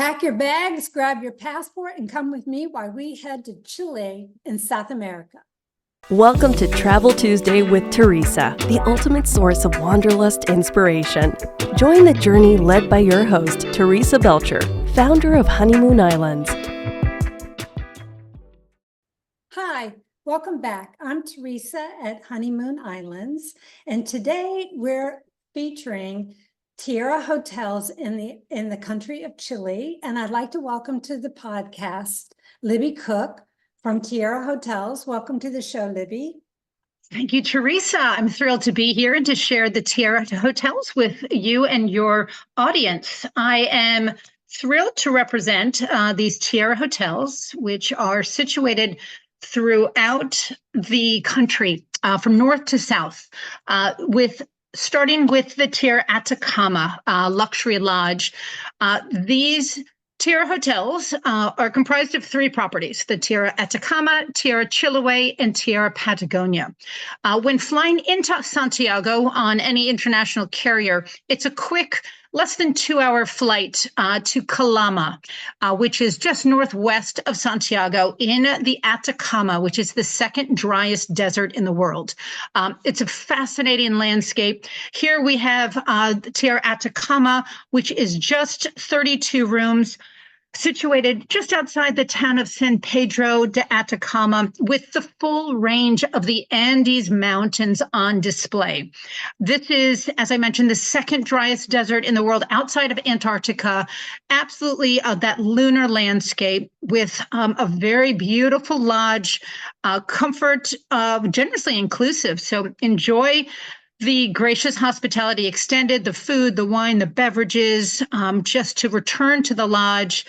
Pack your bags, grab your passport, and come with me while we head to Chile in South America. Welcome to Travel Tuesday with Teresa, the ultimate source of wanderlust inspiration. Join the journey led by your host, Teresa Belcher, founder of Honeymoon Islands. Hi, welcome back. I'm Teresa at Honeymoon Islands, and today we're featuring Tierra hotels in the country of Chile, and I'd like to welcome to the podcast Libby Cook from Tierra Hotels. Welcome to the show, Libby. Thank you, Teresa. I'm thrilled to be here and to share the Tierra Hotels with you and your audience. I am thrilled to represent these Tierra Hotels, which are situated throughout the country, from north to south, starting with the Tierra Atacama luxury lodge. These Tierra hotels are comprised of three properties: the Tierra Atacama, Tierra Chiloé, and Tierra Patagonia. When flying into Santiago on any international carrier, it's a quick, less than 2-hour flight to Calama, which is just northwest of Santiago in the Atacama, which is the second driest desert in the world. It's a fascinating landscape. Here we have Tierra Atacama, which is just 32 rooms, situated just outside the town of San Pedro de Atacama, with the full range of the Andes Mountains on display. This is, as I mentioned, the second driest desert in the world outside of Antarctica. Absolutely that lunar landscape with a very beautiful lodge, comfort, generously inclusive. So enjoy the gracious hospitality extended, the food, the wine, the beverages, just to return to the lodge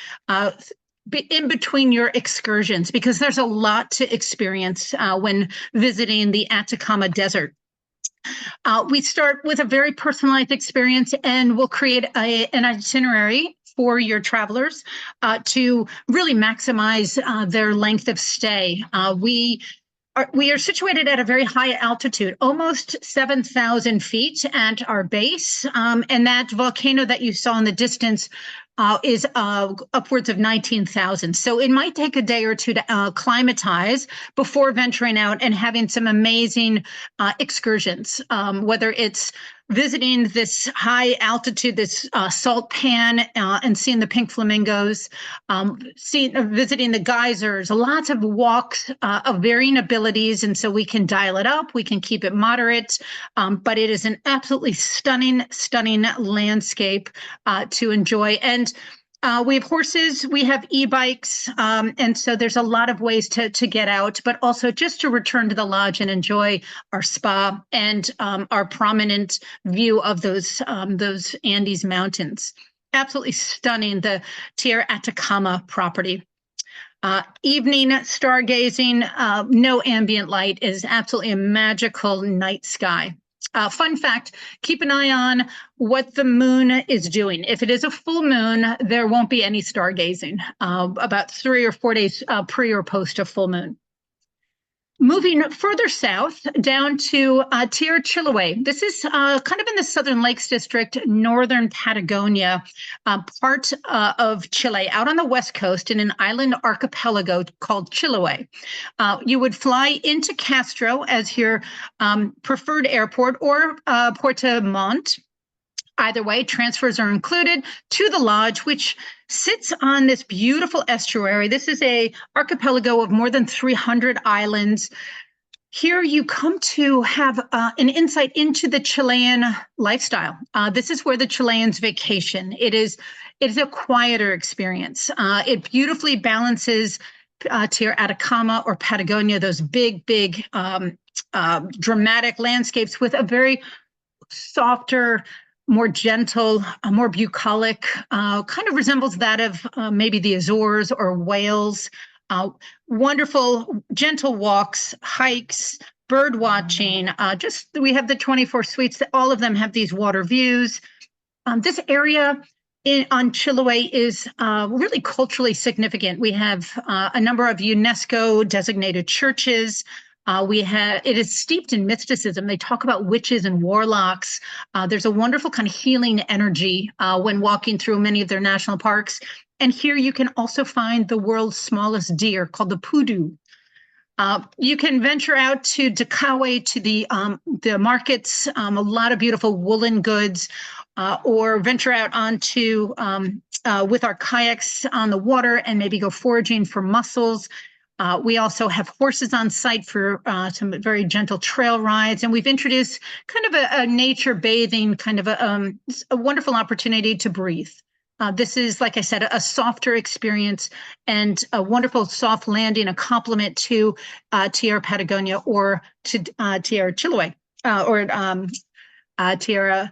in between your excursions, because there's a lot to experience when visiting the Atacama Desert. We start with a very personalized experience, and we'll create an itinerary for your travelers to really maximize their length of stay. We are situated at a very high altitude, almost 7,000 feet at our base. And that volcano that you saw in the distance is upwards of 19,000. So it might take a day or two to acclimatize before venturing out and having some amazing excursions, whether it's visiting this high altitude, this salt pan, and seeing the pink flamingos, visiting the geysers, lots of walks of varying abilities. And so we can dial it up, we can keep it moderate, but it is an absolutely stunning, stunning landscape to enjoy. And we have horses, we have e-bikes, and so there's a lot of ways to get out, but also just to return to the lodge and enjoy our spa and our prominent view of those Andes Mountains. Absolutely stunning, the Tierra Atacama property. Evening stargazing, no ambient light, is absolutely a magical night sky. Fun fact, keep an eye on what the moon is doing. If it is a full moon, there won't be any stargazing about 3 or 4 days pre or post a full moon. Moving further south down to Tierra Chiloé. This is kind of in the Southern Lakes District, northern Patagonia, part of Chile, out on the west coast in an island archipelago called Chiloé. You would fly into Castro as your preferred airport, or Puerto Montt. Either way, transfers are included to the lodge, which sits on this beautiful estuary. This is a archipelago of more than 300 islands. Here you come to have an insight into the Chilean lifestyle. This is where the Chileans vacation. It is a quieter experience. It beautifully balances Tierra Atacama or Patagonia, those big, dramatic landscapes, with a very softer, more gentle, more bucolic, kind of resembles that of maybe the Azores or Wales. Wonderful, gentle walks, hikes, bird watching. We have the 24 suites. All of them have these water views. This area on Chiloé is really culturally significant. We have a number of UNESCO designated churches. It is steeped in mysticism. They talk about witches and warlocks. There's a wonderful kind of healing energy when walking through many of their national parks. And here you can also find the world's smallest deer called the pudu. You can venture out to Dakawe to the markets, a lot of beautiful woolen goods, or venture out onto with our kayaks on the water and maybe go foraging for mussels. We also have horses on site for some very gentle trail rides, and we've introduced kind of a nature bathing, kind of a wonderful opportunity to breathe. This is, like I said, a softer experience and a wonderful soft landing, a complement to Tierra Patagonia or to Tierra Chiloé or Tierra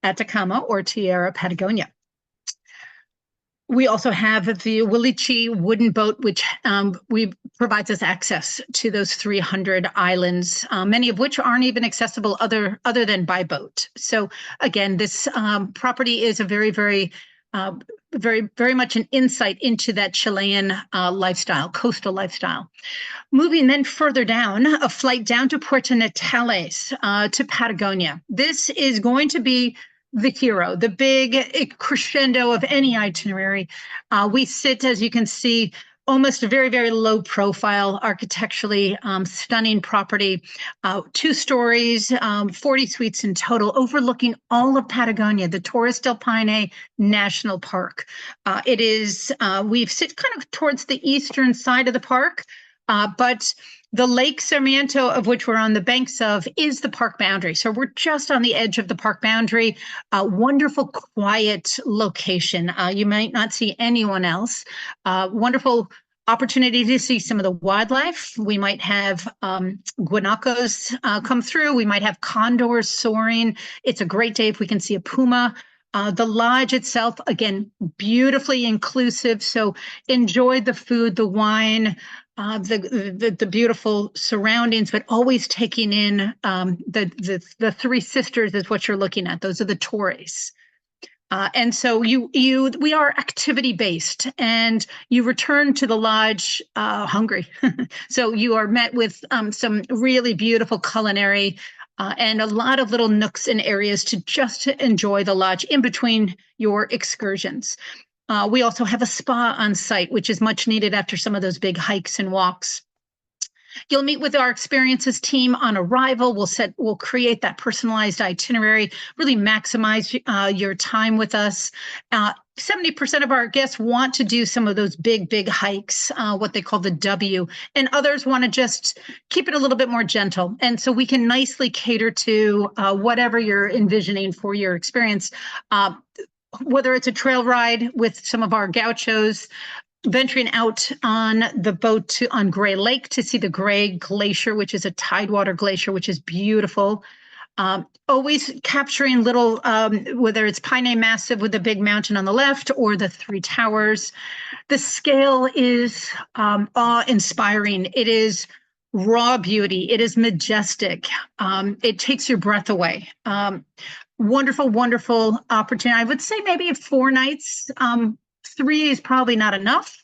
Atacama or Tierra Patagonia. We also have the Wilichi wooden boat, which provides us access to those 300 islands, many of which aren't even accessible other than by boat. So again, this property is a very much an insight into that Chilean lifestyle, coastal lifestyle. Moving then further down, a flight down to Puerto Natales to Patagonia. This is going to be the hero, the big crescendo of any itinerary. We sit, as you can see, almost a very low profile, architecturally stunning property, 2 stories, 40 suites in total, overlooking all of Patagonia, the Torres del Paine National Park. It is, we sit kind of towards the eastern side of the park, but the Lake Sarmiento, of which we're on the banks of, is the park boundary. So we're just on the edge of the park boundary, a wonderful, quiet location. You might not see anyone else. Wonderful opportunity to see some of the wildlife. We might have guanacos come through. We might have condors soaring. It's a great day if we can see a puma. The lodge itself, again, beautifully inclusive. So enjoy the food, the wine, the beautiful surroundings, but always taking in the 3 sisters is what you're looking at. Those are the Torres. And so we are activity based, and you return to the lodge hungry. So you are met with some really beautiful culinary and a lot of little nooks and areas to enjoy the lodge in between your excursions. We also have a spa on site, which is much needed after some of those big hikes and walks. You'll meet with our experiences team on arrival. We'll create that personalized itinerary, really maximize your time with us. 70% of our guests want to do some of those big hikes, what they call the W, and others want to just keep it a little bit more gentle. And so we can nicely cater to whatever you're envisioning for your experience. Whether it's a trail ride with some of our gauchos, venturing out on the boat on Gray Lake to see the Gray Glacier, which is a tidewater glacier, which is beautiful. Always capturing little, whether it's Paine Massive with the big mountain on the left or the 3 towers. The scale is awe-inspiring. It is raw beauty. It is majestic. It takes your breath away. Wonderful opportunity. I would say maybe 4 nights. 3 is probably not enough.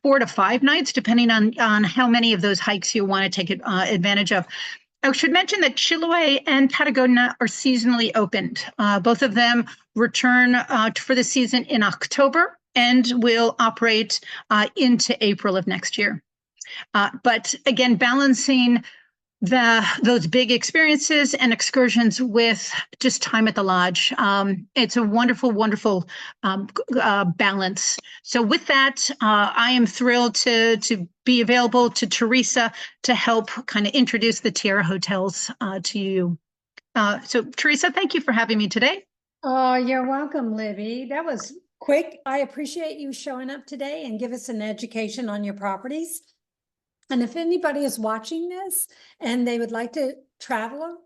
4 to 5 nights, depending on how many of those hikes you want to take advantage of. I should mention that Chiloé and Patagonia are seasonally opened. Both of them return for the season in October and will operate into April of next year. But again, balancing those big experiences and excursions with just time at the lodge. It's a wonderful balance. So with that, I am thrilled to be available to Teresa to help kind of introduce the Tierra Hotels to you. So Teresa, thank you for having me today. Oh, you're welcome, Libby. That was quick. I appreciate you showing up today and give us an education on your properties. And if anybody is watching this and they would like to travel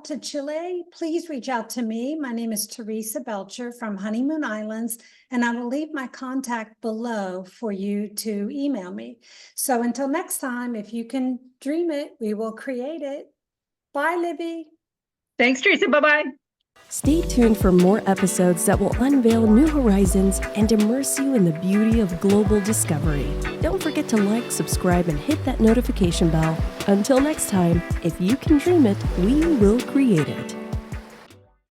to Chile, please reach out to me. My name is Teresa Belcher from Honeymoon Islands, and I will leave my contact below for you to email me. So until next time, if you can dream it, we will create it. Bye, Libby. Thanks, Teresa. Bye-bye. Stay tuned for more episodes that will unveil new horizons and immerse you in the beauty of global discovery. Don't forget to like, subscribe, and hit that notification bell. Until next time, if you can dream it, we will create it.